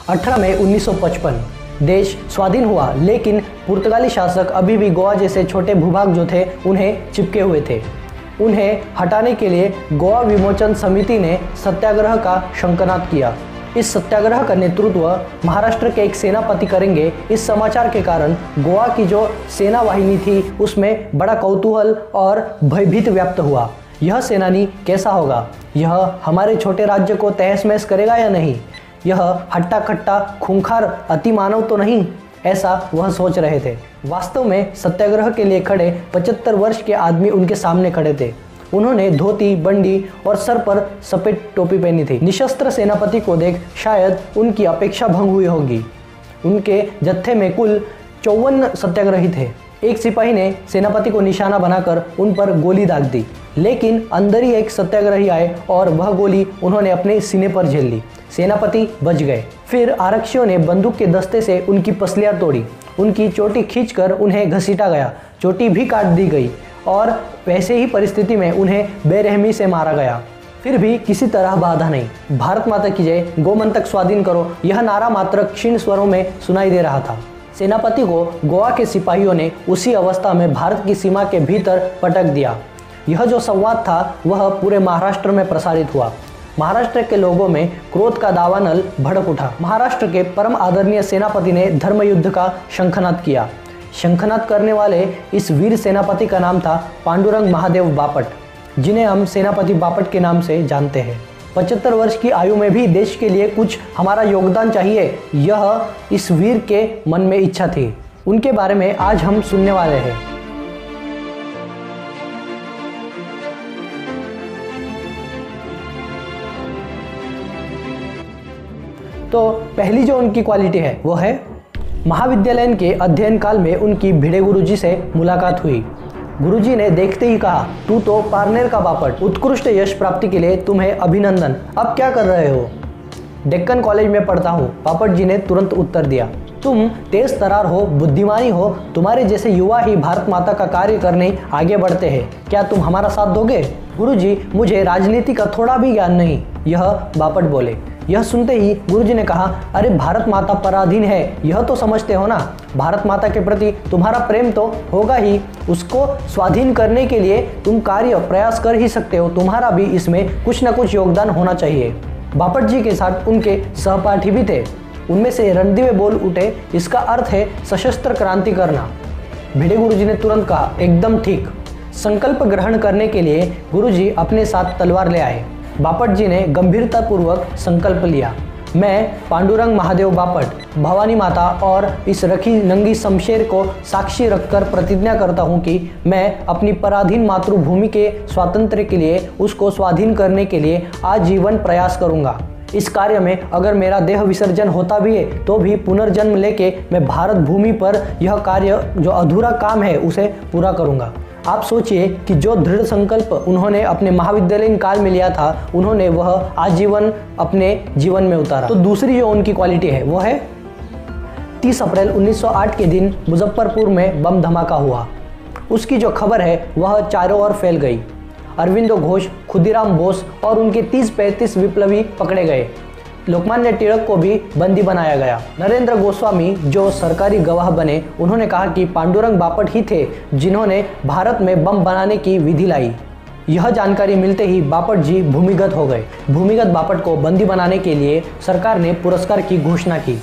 18 मई 1955 देश स्वाधीन हुआ, लेकिन पुर्तगाली शासक अभी भी गोवा जैसे छोटे भूभाग जो थे उन्हें चिपके हुए थे। उन्हें हटाने के लिए गोवा विमोचन समिति ने सत्याग्रह का शंखनाद किया। इस सत्याग्रह का नेतृत्व महाराष्ट्र के एक सेनापति करेंगे। इस समाचार के कारण गोवा की जो सेना वाहिनी थी उसमें बड़ा कौतूहल और भयभीत व्याप्त हुआ। यह सेनानी कैसा होगा? यह हमारे छोटे राज्य को तहस महस करेगा या नहीं? यह हट्टा कट्टा खूंखार अतिमानव तो नहीं? ऐसा वह सोच रहे थे। वास्तव में सत्याग्रह के लिए खड़े 75 वर्ष के आदमी उनके सामने खड़े थे। उन्होंने धोती, बंडी और सर पर सफेद टोपी पहनी थी। निशस्त्र सेनापति को देख शायद उनकी अपेक्षा भंग हुई होगी। उनके जत्थे में कुल 54 सत्याग्रही थे। एक सिपाही ने सेनापति को निशाना बनाकर उन पर गोली दाग दी, लेकिन अंदर ही एक सत्याग्रही आए और वह गोली उन्होंने अपने सीने पर झेल ली। सेनापति बच गए। फिर आरक्षियों ने बंदूक के दस्ते से उनकी पसलियां तोड़ी। उनकी चोटी खींचकर उन्हें घसीटा गया। चोटी भी काट दी गई और वैसे ही परिस्थिति में उन्हें बेरहमी से मारा गया। फिर भी किसी तरह बाधा नहीं। भारत माता की जय, गोमंतक स्वाधीन करो, यह नारा मात्र क्षीण स्वरों में सुनाई दे रहा था। सेनापति को गोवा के सिपाहियों ने उसी अवस्था में भारत की सीमा के भीतर पटक दिया। यह जो संवाद था वह पूरे महाराष्ट्र में प्रसारित हुआ। महाराष्ट्र के लोगों में क्रोध का दावानल भड़क उठा। महाराष्ट्र के परम आदरणीय सेनापति ने धर्म युद्ध का शंखनाद किया। शंखनाद करने वाले इस वीर सेनापति का नाम था पांडुरंग महादेव बापट, जिन्हें हम सेनापति बापट के नाम से जानते हैं। 75 वर्ष की आयु में भी देश के लिए कुछ हमारा योगदान चाहिए, यह इस वीर के मन में इच्छा थी। उनके बारे में आज हम सुनने वाले हैं। तो पहली जो उनकी क्वालिटी है वो है महाविद्यालय के अध्ययन काल में उनकी भिड़े गुरुजी से मुलाकात हुई। गुरुजी ने देखते ही कहा, तू तो पारनेर का बापट, उत्कृष्ट यश प्राप्ति के लिए तुम्हें अभिनंदन। अब क्या कर रहे हो? डेक्कन कॉलेज में पढ़ता हूँ, बापट जी ने तुरंत उत्तर दिया। तुम तेज तरार हो, बुद्धिमानी हो, तुम्हारे जैसे युवा ही भारत माता का कार्य करने आगे बढ़ते हैं। क्या तुम हमारा साथ दोगे? गुरुजी, मुझे राजनीति का थोड़ा भी ज्ञान नहीं, यह बापट बोले। यह सुनते ही गुरुजी ने कहा, अरे भारत माता पराधीन है, यह तो समझते हो ना। भारत माता के प्रति तुम्हारा प्रेम तो होगा ही, उसको स्वाधीन करने के लिए तुम कार्य प्रयास कर ही सकते हो। तुम्हारा भी इसमें कुछ न कुछ योगदान होना चाहिए। बापट जी के साथ उनके सहपाठी भी थे। उनमें से रणदीवे बोल उठे, इसका अर्थ है सशस्त्र क्रांति करना। भिड़े गुरुजी ने तुरंत कहा, एकदम ठीक। संकल्प ग्रहण करने के लिए गुरुजी अपने साथ तलवार ले आए। बापट जी ने गंभीरतापूर्वक संकल्प लिया, मैं पांडुरंग महादेव बापट, भवानी माता और इस रखी नंगी शमशेर को साक्षी रखकर प्रतिज्ञा करता हूं कि मैं अपनी पराधीन मातृभूमि के स्वातंत्र्य के लिए, उसको स्वाधीन करने के लिए आजीवन प्रयास करूंगा। इस कार्य में अगर मेरा देह विसर्जन होता भी है तो भी पुनर्जन्म लेके मैं भारत भूमि पर यह कार्य जो अधूरा काम है उसे पूरा करूंगा। आप सोचिए कि जो दृढ़ संकल्प उन्होंने अपने महाविद्यालयीन काल में लिया था, उन्होंने वह आजीवन अपने जीवन में उतारा। तो दूसरी जो उनकी क्वालिटी है वो है 30 अप्रैल 1908 के दिन मुजफ्फरपुर में बम धमाका हुआ। उसकी जो खबर है वह चारों ओर फैल गई। अरविंदो घोष, खुदीराम बोस और उनके 30-35 विप्लवी पकड़े गए। लोकमान्य तिलक को भी बंदी बनाया गया। नरेंद्र गोस्वामी जो सरकारी गवाह बने, उन्होंने कहा कि पांडुरंग बापट ही थे जिन्होंने भारत में बम बनाने की विधि लाई। यह जानकारी मिलते ही बापट जी भूमिगत हो गए। भूमिगत बापट को बंदी बनाने के लिए सरकार ने पुरस्कार की घोषणा की।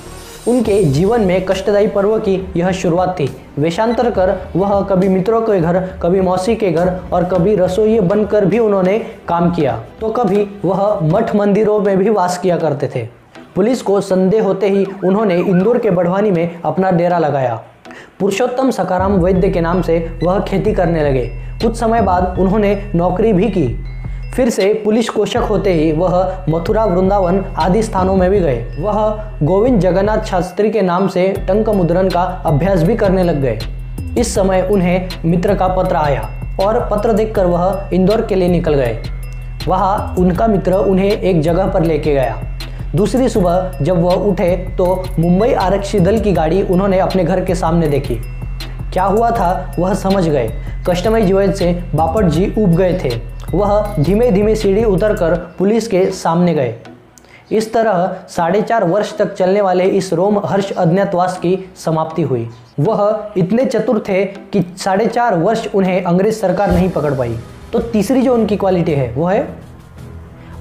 उनके जीवन में कष्टदायी पर्व की यह शुरुआत थी। वेशांतर कर वह कभी मित्रों के घर, कभी मौसी के घर और कभी रसोई बनकर भी उन्होंने काम किया, तो कभी वह मठ मंदिरों में भी वास किया करते थे। पुलिस को संदेह होते ही उन्होंने इंदौर के बढ़वानी में अपना डेरा लगाया। पुरुषोत्तम सकाराम वैद्य के नाम से वह खेती करने लगे। कुछ समय बाद उन्होंने नौकरी भी की। फिर से पुलिस को शक होते ही वह मथुरा, वृंदावन आदि स्थानों में भी गए। वह गोविंद जगन्नाथ शास्त्री के नाम से टंक मुद्रण का अभ्यास भी करने लग गए। इस समय उन्हें मित्र का पत्र आया और पत्र देखकर वह इंदौर के लिए निकल गए। वहाँ उनका मित्र उन्हें एक जगह पर लेके गया। दूसरी सुबह जब वह उठे तो मुंबई आरक्षी दल की गाड़ी उन्होंने अपने घर के सामने देखी। क्या हुआ था वह समझ गए। कष्टमय जीवन से बापट जी ऊब गए थे। वह धीमे धीमे सीढ़ी उतरकर पुलिस के सामने गए। इस तरह 4.5 वर्ष तक चलने वाले इस रोम हर्ष अज्ञातवास की समाप्ति हुई। वह इतने चतुर थे कि 4.5 वर्ष उन्हें अंग्रेज सरकार नहीं पकड़ पाई। तो तीसरी जो उनकी क्वालिटी है वो है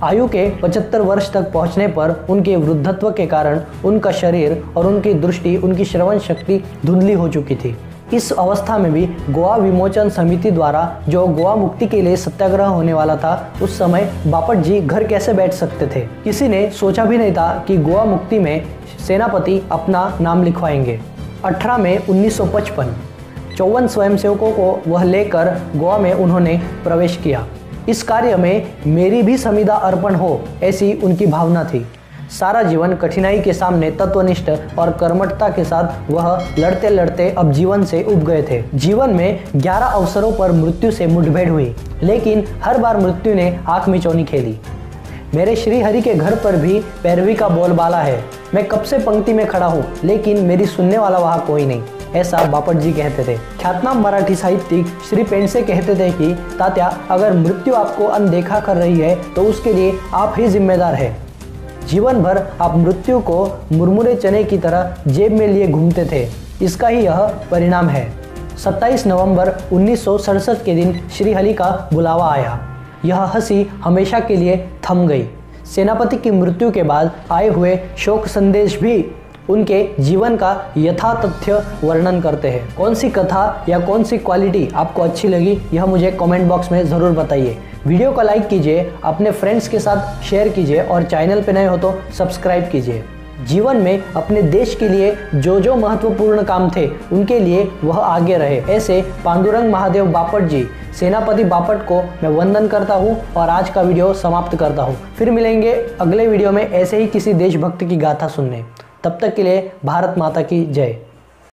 आयु के 75 वर्ष तक पहुंचने पर उनके वृद्धत्व के कारण उनका शरीर और उनकी दृष्टि, उनकी श्रवण शक्ति धुंधली हो चुकी थी। इस अवस्था में भी गोवा विमोचन समिति द्वारा जो गोवा मुक्ति के लिए सत्याग्रह होने वाला था, उस समय बापट जी घर कैसे बैठ सकते थे। किसी ने सोचा भी नहीं था कि गोवा मुक्ति में सेनापति अपना नाम लिखवाएंगे। 18 मई 1955 54 स्वयंसेवकों को वह लेकर गोवा में उन्होंने प्रवेश किया। इस कार्य में मेरी भी समिधा अर्पण हो, ऐसी उनकी भावना थी। सारा जीवन कठिनाई के सामने तत्वनिष्ठ और कर्मठता के साथ वह लड़ते लड़ते अब जीवन से उब गए थे। जीवन में 11 अवसरों पर मृत्यु से मुठभेड़ हुई, लेकिन हर बार मृत्यु ने आंख मिचौनी खेली। मेरे श्री हरि के घर पर भी पैरवी का बोलबाला है। मैं कब से पंक्ति में खड़ा हूँ, लेकिन मेरी सुनने वाला वहाँ कोई नहीं, ऐसा बापट जी कहते थे। ख्यातनाम मराठी साहित्यिक श्री पेंडसे कहते थे कि तात्या, अगर मृत्यु आपको अनदेखा कर रही है तो उसके लिए आप ही जिम्मेदार है। जीवन भर आप मृत्यु को मुरमुरे चने की तरह जेब में लिए घूमते थे, इसका ही यह परिणाम है। 27 नवंबर 1967 के दिन श्रीहरि का बुलावा आया। यह हंसी हमेशा के लिए थम गई। सेनापति की मृत्यु के बाद आए हुए शोक संदेश भी उनके जीवन का यथातथ्य वर्णन करते हैं। कौन सी कथा या कौन सी क्वालिटी आपको अच्छी लगी, यह मुझे कमेंट बॉक्स में ज़रूर बताइए। वीडियो को लाइक कीजिए, अपने फ्रेंड्स के साथ शेयर कीजिए और चैनल पे नए हो तो सब्सक्राइब कीजिए। जीवन में अपने देश के लिए जो जो महत्वपूर्ण काम थे उनके लिए वह आगे रहे, ऐसे पांडुरंग महादेव बापट जी, सेनापति बापट को मैं वंदन करता हूँ और आज का वीडियो समाप्त करता हूँ। फिर मिलेंगे अगले वीडियो में ऐसे ही किसी देशभक्त की गाथा सुनने। तब तक के लिए भारत माता की जय।